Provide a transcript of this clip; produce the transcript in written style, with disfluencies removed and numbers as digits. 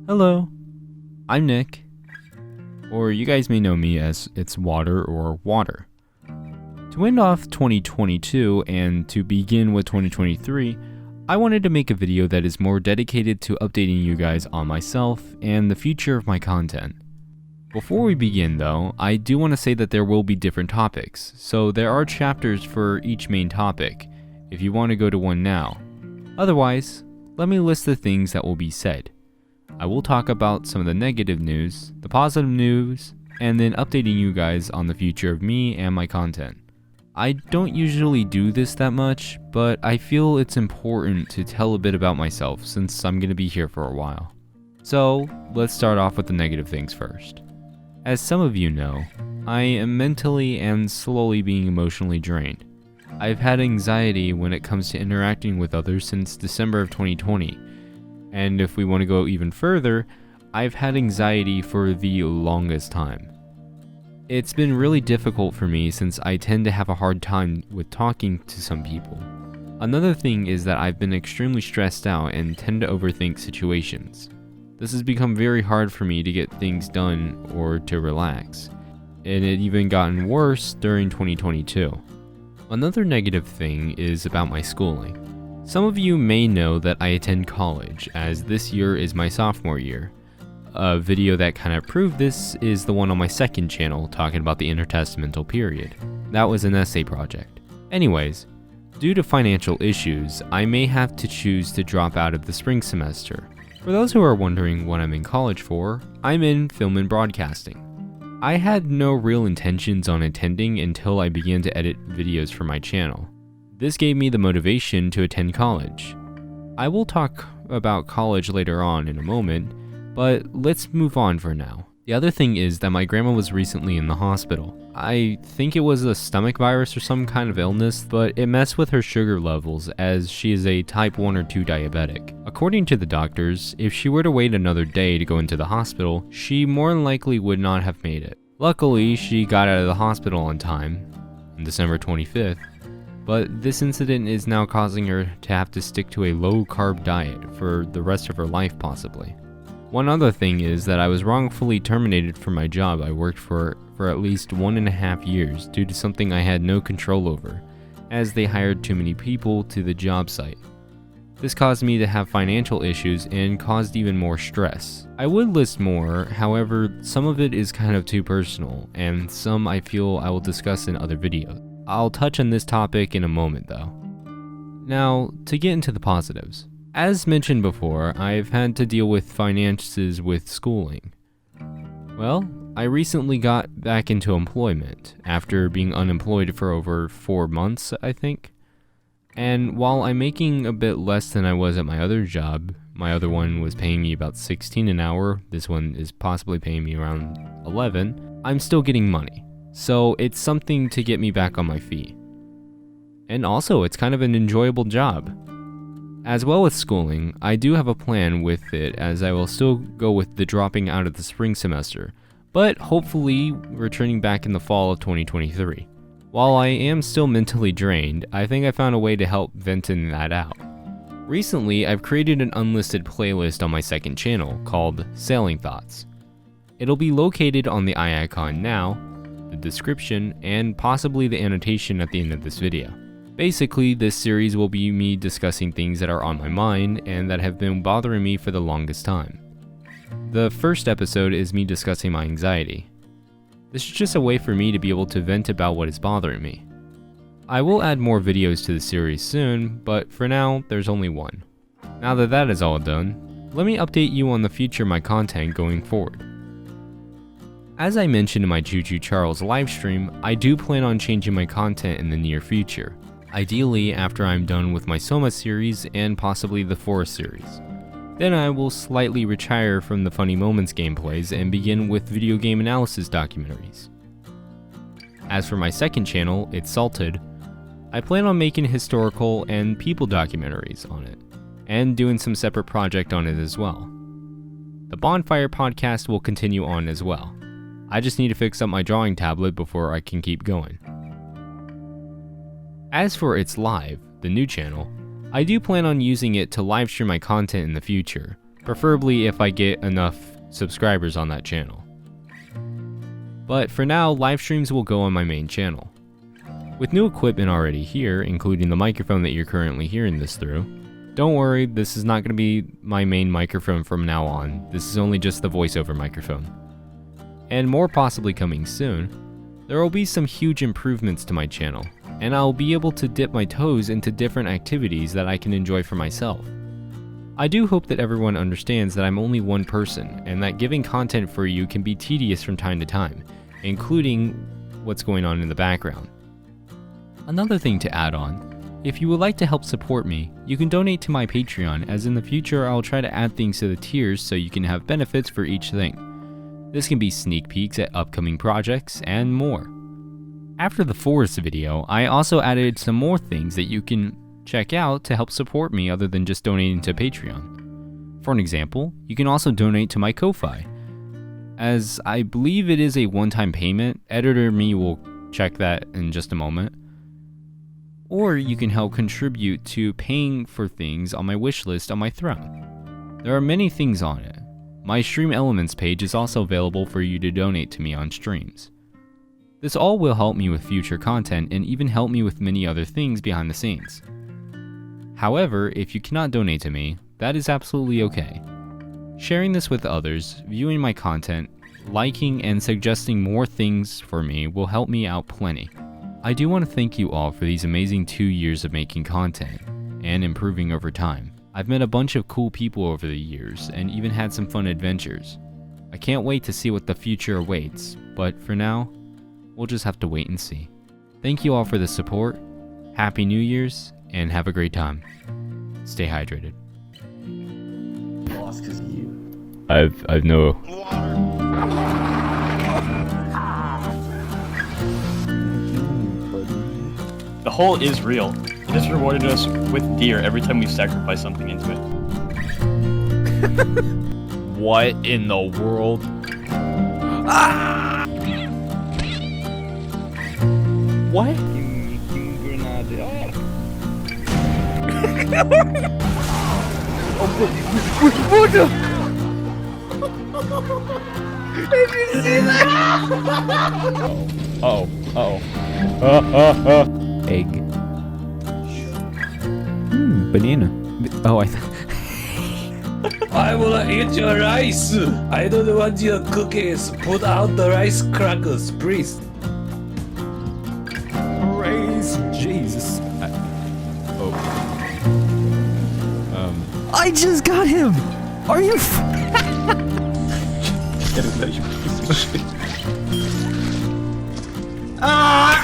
Hello, I'm Nick, or you guys may know me as It's Water or Water. To end off 2022 and to begin with 2023, I wanted to make a video that is more dedicated to updating you guys on myself and the future of my content. Before we begin though, I do want to say that there will be different topics, so there are chapters for each main topic, if you want to go to one now. Otherwise, let me list the things that will be said. I will talk about some of the negative news, the positive news, and then updating you guys on the future of me and my content. I don't usually do this that much, but I feel it's important to tell a bit about myself since I'm going to be here for a while. So, let's start off with the negative things first. As some of you know, I am mentally and slowly being emotionally drained. I've had anxiety when it comes to interacting with others since December of 2020. And if we want to go even further, I've had anxiety for the longest time. It's been really difficult for me since I tend to have a hard time with talking to some people. Another thing is that I've been extremely stressed out and tend to overthink situations. This has become very hard for me to get things done or to relax, and it even gotten worse during 2022. Another negative thing is about my schooling. Some of you may know that I attend college, as this year is my sophomore year. A video that kind of proved this is the one on my second channel talking about the intertestamental period. That was an essay project. Anyways, due to financial issues, I may have to choose to drop out of the spring semester. For those who are wondering what I'm in college for, I'm in film and broadcasting. I had no real intentions on attending until I began to edit videos for my channel. This gave me the motivation to attend college. I will talk about college later on in a moment, but let's move on for now. The other thing is that my grandma was recently in the hospital. I think it was a stomach virus or some kind of illness, but it messed with her sugar levels as she is a type 1 or 2 diabetic. According to the doctors, if she were to wait another day to go into the hospital, she more than likely would not have made it. Luckily, she got out of the hospital on time, on December 25th, but this incident is now causing her to have to stick to a low-carb diet for the rest of her life possibly. One other thing is that I was wrongfully terminated from my job I worked for at least 1.5 years due to something I had no control over, as they hired too many people to the job site. This caused me to have financial issues and caused even more stress. I would list more, however, some of it is kind of too personal, and some I feel I will discuss in other videos. I'll touch on this topic in a moment though. Now, to get into the positives. As mentioned before, I've had to deal with finances with schooling. Well, I recently got back into employment after being unemployed for over 4 months, I think. And while I'm making a bit less than I was at my other job, my other one was paying me about $16 an hour, this one is possibly paying me around $11, I'm still getting money. So it's something to get me back on my feet. And also, it's kind of an enjoyable job. As well with schooling, I do have a plan with it as I will still go with the dropping out of the spring semester, but hopefully returning back in the fall of 2023. While I am still mentally drained, I think I found a way to help venting that out. Recently, I've created an unlisted playlist on my second channel called Sailing Thoughts. It'll be located on the eye icon now, the description, and possibly the annotation at the end of this video. Basically, this series will be me discussing things that are on my mind and that have been bothering me for the longest time. The first episode is me discussing my anxiety. This is just a way for me to be able to vent about what is bothering me. I will add more videos to the series soon, but for now, there's only one. Now that that is all done, let me update you on the future of my content going forward. As I mentioned in my Choo Choo Charles livestream, I do plan on changing my content in the near future. Ideally after I'm done with my Soma series and possibly the Forest series. Then I will slightly retire from the Funny Moments gameplays and begin with video game analysis documentaries. As for my second channel, It's Salted, I plan on making historical and people documentaries on it, and doing some separate project on it as well. The Bonfire podcast will continue on as well. I just need to fix up my drawing tablet before I can keep going. As for It's Live, the new channel, I do plan on using it to live stream my content in the future. preferably if I get enough subscribers on that channel. But for now, live streams will go on my main channel. With new equipment already here, including the microphone that you're currently hearing this through, don't worry, this is not going to be my main microphone from now on. This is only just the voiceover microphone. And more possibly coming soon, there will be some huge improvements to my channel, and I'll be able to dip my toes into different activities that I can enjoy for myself. I do hope that everyone understands that I'm only one person, and that giving content for you can be tedious from time to time, including what's going on in the background. Another thing to add on, if you would like to help support me, you can donate to my Patreon, as in the future I'll try to add things to the tiers so you can have benefits for each thing. This can be sneak peeks at upcoming projects and more. After the forest video, I also added some more things that you can check out to help support me other than just donating to Patreon. For an example, you can also donate to my Ko-Fi. As I believe it is a one-time payment, editor me will check that in just a moment. Or you can help contribute to paying for things on my wish list on my Throne. There are many things on it. My Stream Elements page is also available for you to donate to me on streams. This all will help me with future content and even help me with many other things behind the scenes. However, if you cannot donate to me, that is absolutely okay. Sharing this with others, viewing my content, liking and suggesting more things for me will help me out plenty. I do want to thank you all for these amazing 2 years of making content and improving over time. I've met a bunch of cool people over the years and even had some fun adventures. I can't wait to see what the future awaits, but for now, we'll just have to wait and see. Thank you all for the support, Happy New Year's, and have a great time. Stay hydrated. Lost because of you. I've no... The hole is real. It just rewarded us with deer every time we sacrifice something into it. What in the world? Ah! What? What the? Did you see that? Egg. Banana. Oh, I will eat your rice. I don't want your cookies. Put out the rice crackers, please. Praise Jesus. I just got him! Are you Ah!